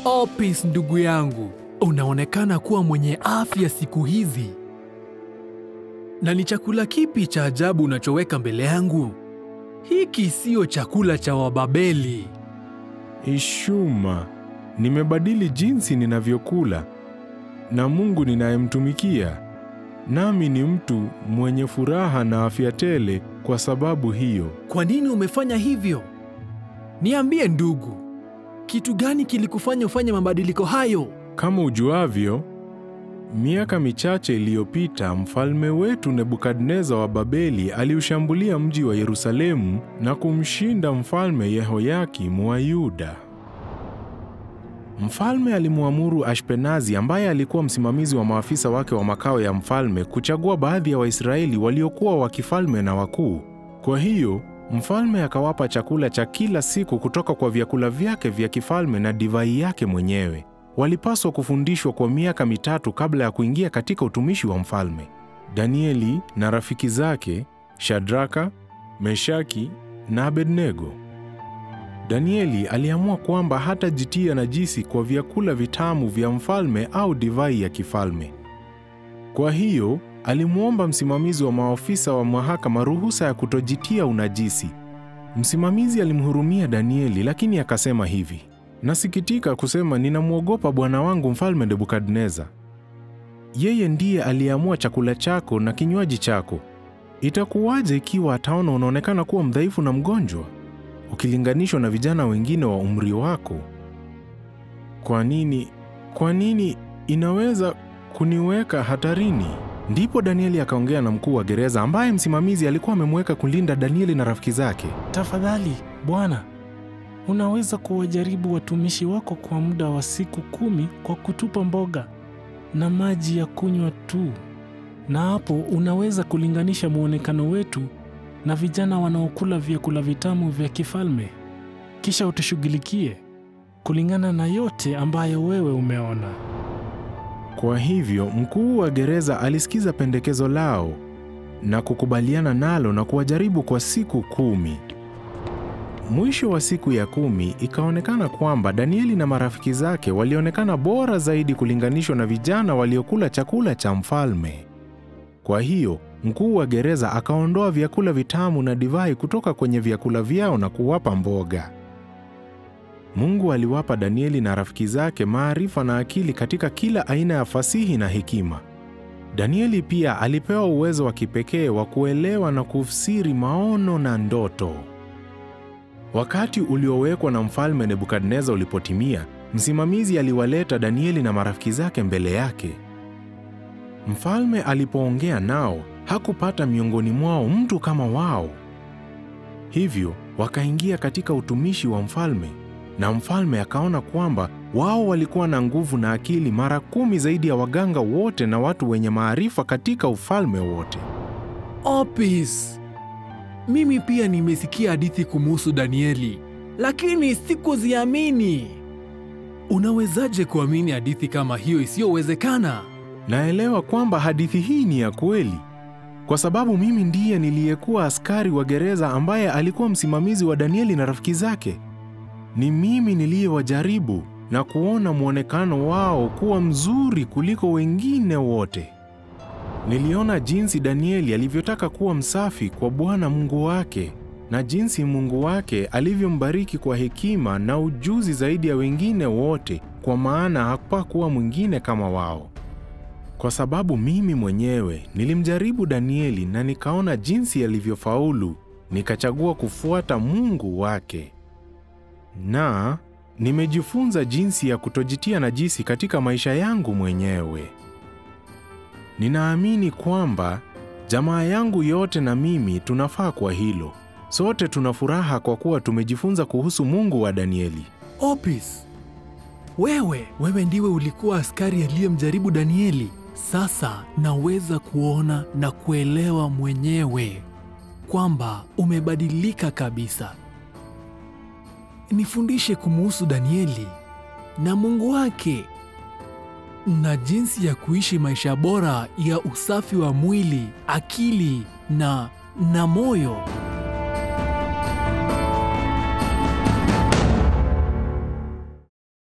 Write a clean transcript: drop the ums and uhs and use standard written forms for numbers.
Opis, ndugu yangu, unaonekana kuwa mwenye afya siku hizi. Na ni chakula kipi cha ajabu unachoweka mbele yangu? Hiki sio chakula cha Wababeli. Ishuma, nimebadili jinsi ninavyokula na Mungu ninayemtumikia. Nami ni mtu mwenye furaha na afya tele kwa sababu hiyo. Kwa nini umefanya hivyo? Niambie ndugu, kitu gani kilikufanya ufanye mabadiliko hayo? Kama ujuavyo, miaka michache iliyopita mfalme wetu Nebukadneza wa Babeli aliushambulia mji wa Yerusalemu na kumshinda mfalme Yehoyakim wa Yuda. Mfalme alimuamuru Ashpenazi, ambaye alikuwa msimamizi wa maafisa wake wa makao ya mfalme, kuchagua baadhi ya Waisraeli waliokuwa wa kifalme na wakuu. Kwa hiyo, mfalme akawapa chakula cha kila siku kutoka kwa vyakula vyake vya kifalme na divai yake mwenyewe. Walipaswa kufundishwa kwa miaka 3 kabla ya kuingia katika utumishi wa mfalme. Danieli na rafiki zake, Shadraka, Meshaki na Abednego. Danieli aliamua kwamba hatajitia najisi kwa vyakula vitamu vya mfalme au divai ya kifalme. Kwa hiyo, alimuomba msimamizi wa maafisa wa mahakama ruhusa ya kutojitia unajisi. Msimamizi alimhurumia Danieli, lakini akasema hivi: "Nasikitika kusema ninamwogopa bwana wangu mfalme Nebukadneza. Yeye ndiye aliamua chakula chako na kinywaji chako. Itakuwaje ikiwa ataona unaonekana kuwa mdhaifu na mgonjwa ukilinganishwa na vijana wengine wa umri wako? Kwa nini inaweza kuniweka hatarini?" Ndipo Danieli akaongea na mkuu wa gereza, ambaye msimamizi alikuwa amemweka kulinda Danieli na rafiki zake. "Tafadhali, bwana, unaweza kuwajaribu watumishi wako kwa muda wa siku 10 kwa kutupa mboga na maji ya kunywa tu. Na hapo unaweza kulinganisha muonekano wetu na vijana wanaokula vyakula vitamu vya kifalme. Kisha utushughulikie kulingana na yote ambayo wewe umeona." Kwa hivyo mkuu wa gereza alisikiza pendekezo lao na kukubaliana nalo na kuwajaribu kwa siku 10. Mwisho wa siku ya 10 ikaonekana kwamba Danieli na marafiki zake walionekana bora zaidi kulinganishwa na vijana waliokula chakula cha mfalme. Kwa hiyo mkuu wa gereza akaondoa vyakula vitamu na divai kutoka kwenye vyakula vyao na kuwapa mboga. Mungu aliwapa Danieli na rafiki zake maarifa na akili katika kila aina ya fasihi na hekima. Danieli pia alipewa uwezo wa kipekee wa kuelewa na kufsiri maono na ndoto. Wakati uliowekwa na mfalme Nebukadneza ulipotimia, msimamizi aliwaleta Danieli na marafiki zake mbele yake. Mfalme alipoongea nao, hakupata miongoni mwao mtu kama wao. Hivyo wakaingia katika utumishi wa mfalme, na mfalme akaona kwamba wao walikuwa na nguvu na akili mara 10 zaidi ya waganga wote na watu wenye maarifa katika ufalme wote. Opis, mimi pia nimesikia hadithi kumuhusu Danieli, lakini sikuziamini. Unawezaje kuamini hadithi kama hiyo isiyowezekana? Naelewa kwamba hadithi hii ni ya kweli, kwa sababu mimi ndiye niliyekuwa askari wa gereza ambaye alikuwa msimamizi wa Danieli na rafiki zake. Ni mimi niliyewajaribu na kuona muonekano wao kuwa mzuri kuliko wengine wote. Niliona jinsi Danieli alivyotaka kuwa msafi kwa Bwana Mungu wake, na jinsi Mungu wake alivyombariki kwa hekima na ujuzi zaidi ya wengine wote, kwa maana hakuwa mwingine kama wao. Kwa sababu mimi mwenyewe nilimjaribu Danieli na nikaona jinsi alivyofaulu, nikachagua kufuata Mungu wake. Na nimejifunza jinsi ya kutojitia najisi katika maisha yangu mwenyewe. Ninaamini kwamba jamaa yangu yote na mimi tunafaa kwa hilo. Sote tuna furaha kwa kuwa tumejifunza kuhusu Mungu wa Danieli. Opis, wewe ndiwe ulikuwa askari aliyemjaribu Danieli. Sasa naweza kuona na kuelewa mwenyewe kwamba umebadilika kabisa. Nifundishe kumuhusu Danieli na Mungu wake, na jinsi ya kuishi maisha bora ya usafi wa mwili, akili na moyo.